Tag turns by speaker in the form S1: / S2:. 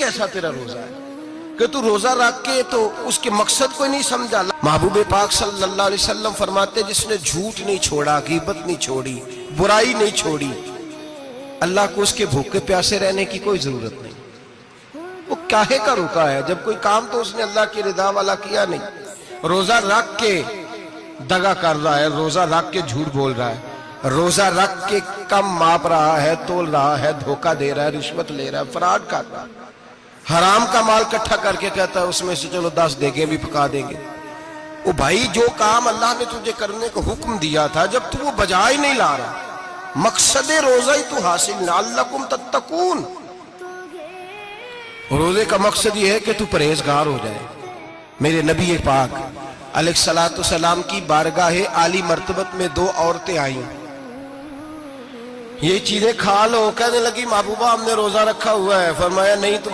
S1: کیسا تیرا روزہ ہے کہ تو روزہ رکھ کے تو اس کے مقصد کو نہیں سمجھا. محبوب پاک صلی اللہ علیہ وسلم فرماتے جس نے جھوٹ نہیں چھوڑا، غیبت نہیں چھوڑی، برائی نہیں چھوڑی، اللہ کو اس کے بھوکے پیاسے رہنے کی کوئی ضرورت نہیں. وہ کاہے کا رکا ہے جب کوئی کام تو اس نے اللہ کی رضا والا کیا نہیں. روزہ رکھ کے دغا کر رہا ہے، روزہ رکھ کے جھوٹ بول رہا ہے، روزہ رکھ کے کم ماپ رہا ہے، تول رہا ہے، دھوکہ دے رہا ہے، رشوت لے رہا ہے، فراڈ کر رہا ہے، حرام کا مال کٹھا کر کے کہتا ہے اس میں سے چلو 10 دیگیں بھی پکا دیں گے. وہ بھائی جو کام اللہ نے تجھے کرنے کو حکم دیا تھا جب تو وہ بجا ہی نہیں لا رہا، مقصد روزہ ہی تو حاصل لعلکم تتقون. روزے کا مقصد یہ ہے کہ تو پرہیزگار ہو جائے. میرے نبی پاک علیہ الصلوۃ والسلام کی بارگاہ عالی مرتبت میں 2 عورتیں آئیں. یہ چیزیں کھا لو، کہنے لگی محبوبہ ہم نے روزہ رکھا ہوا ہے. فرمایا نہیں تم